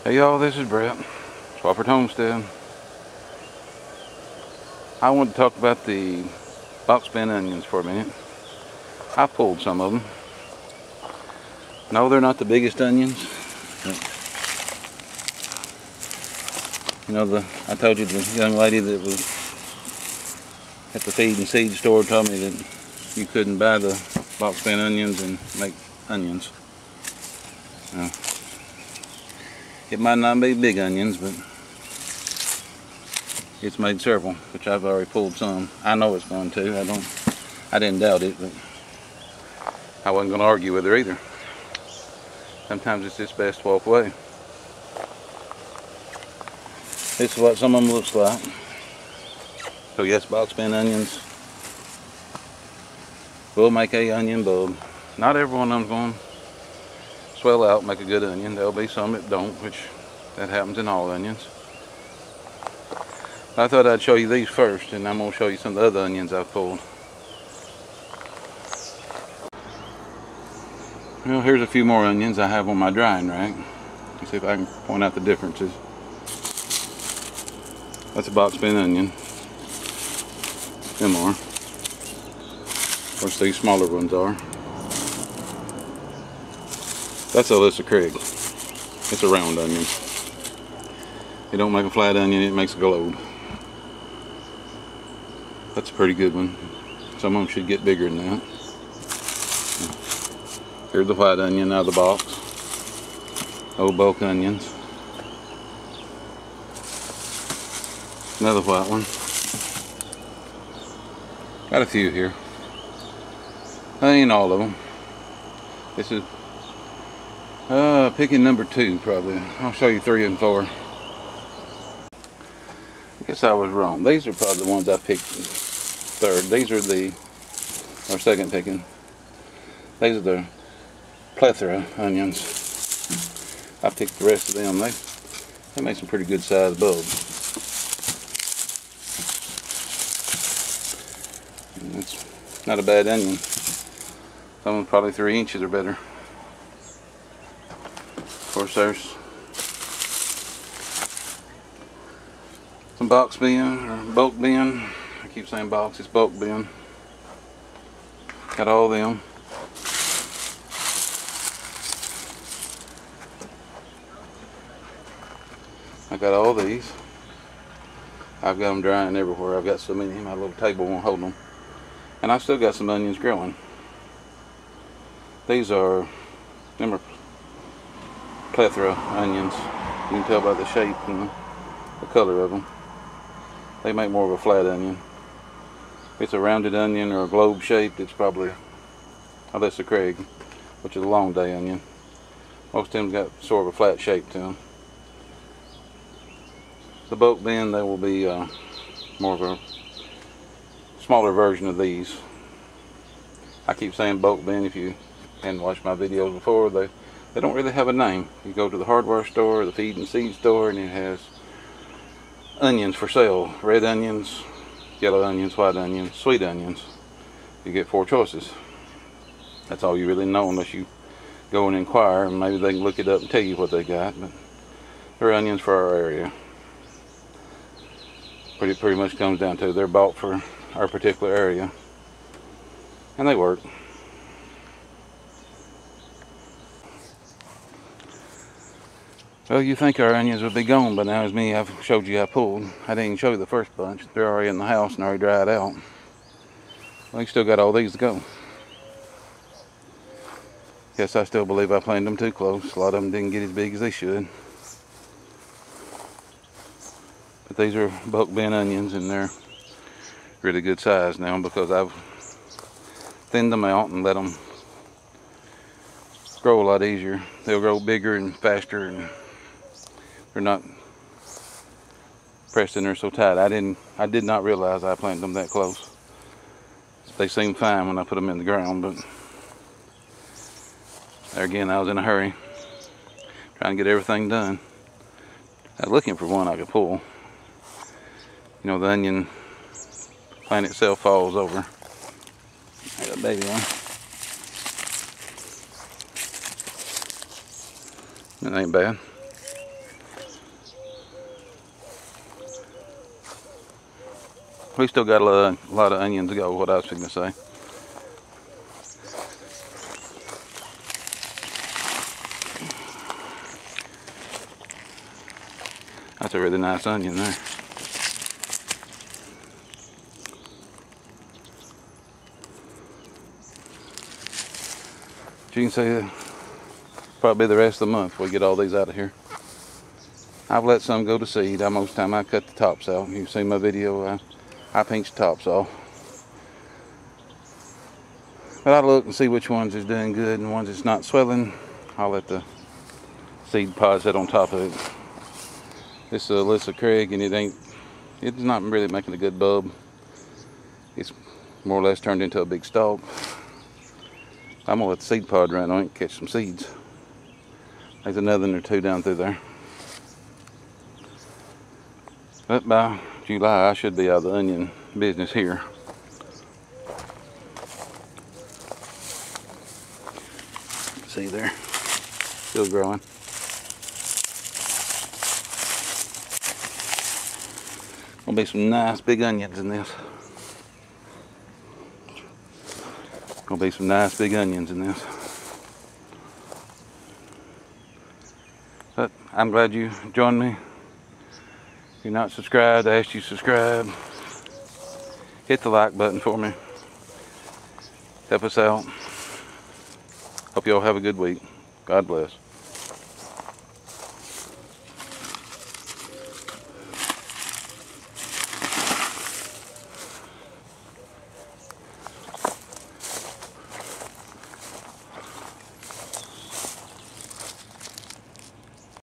Hey y'all, this is Brett, Swafford Homestead. I want to talk about the box bin onions for a minute. I pulled some of them. No, they're not the biggest onions. You know, I told you the young lady that was at the feed and seed store told me that you couldn't buy the box bin onions and make onions. It might not be big onions, but it's made several, which I've already pulled some. I know it's going to. I didn't doubt it, but I wasn't going to argue with her either. Sometimes it's just best to walk away. This is what some of them looks like. So yes, box bin onions will make a onion bulb. Not every one of them's going to swell out and make a good onion. There'll be some that don't, which that happens in all onions. I thought I'd show you these first, and I'm going to show you some of the other onions I've pulled. Well, here's a few more onions I have on my drying rack. Let's see if I can point out the differences. That's a box bin onion. Them are. Of course, these smaller ones are. That's Alyssa Craig. It's a round onion. It don't make a flat onion, it makes a globe. That's a pretty good one. Some of them should get bigger than that. Here's the white onion out of the box. Old bulk onions. Another white one. Got a few here. Ain't all of them. This is picking number 2 probably. I'll show you 3 and 4. I guess I was wrong. These are probably the ones I picked third. These are second picking. These are the plethora onions. I picked the rest of them. They make some pretty good sized bulbs. And it's not a bad onion. Some of them probably 3 inches or better. Of course, there's some box bin or bulk bin. I keep saying box, it's bulk bin. Got all them. I got all these. I've got them drying everywhere. I've got so many, my little table won't hold them. And I've still got some onions growing. Them are plethora onions. You can tell by the shape and the color of them. They make more of a flat onion. If it's a rounded onion or a globe shaped, it's probably Alyssa Craig, which is a long day onion. Most of them got sort of a flat shape to them. The bulk bin, they will be more of a smaller version of these. I keep saying bulk bin. If you hadn't watched my videos before, they don't really have a name. You go to the hardware store, the feed and seed store, and it has onions for sale. Red onions, yellow onions, white onions, sweet onions. You get 4 choices. That's all you really know unless you go and inquire, and maybe they can look it up and tell you what they got. But they're onions for our area. Pretty much comes down to they're bought for our particular area, and they work. Well, you think our onions would be gone by now, as me I've showed you I pulled. I didn't even show you the first bunch. They're already in the house and already dried out. We still got all these to go. Yes, I still believe I planted them too close. A lot of them didn't get as big as they should. But these are bulk bin onions, and they're really good size now because I've thinned them out and let them grow a lot easier. They'll grow bigger and faster, and they're not pressed in there so tight. I did not realize I planted them that close. They seemed fine when I put them in the ground, but there again, I was in a hurry trying to get everything done. I was looking for one I could pull. You know, the onion plant itself falls over. I got a baby one. It ain't bad. We still got a lot of onions to go, what I was going to say. That's a really nice onion there. As you can see, probably the rest of the month we get all these out of here. I've let some go to seed. Most of the time I cut the tops out. You've seen my video, I pinch the tops off. But I look and see which ones is doing good and ones that's not swelling. I'll let the seed pod sit on top of it. This is Alyssa Craig, and it's not really making a good bulb. It's more or less turned into a big stalk. I'm gonna let the seed pod run on it and catch some seeds. There's another one or two down through there. But by July, I should be out of the onion business here. See there, still growing. Gonna be some nice big onions in this. Gonna be some nice big onions in this. But I'm glad you joined me. If you're not subscribed, I ask you to subscribe. Hit the like button for me. Help us out. Hope you all have a good week. God bless.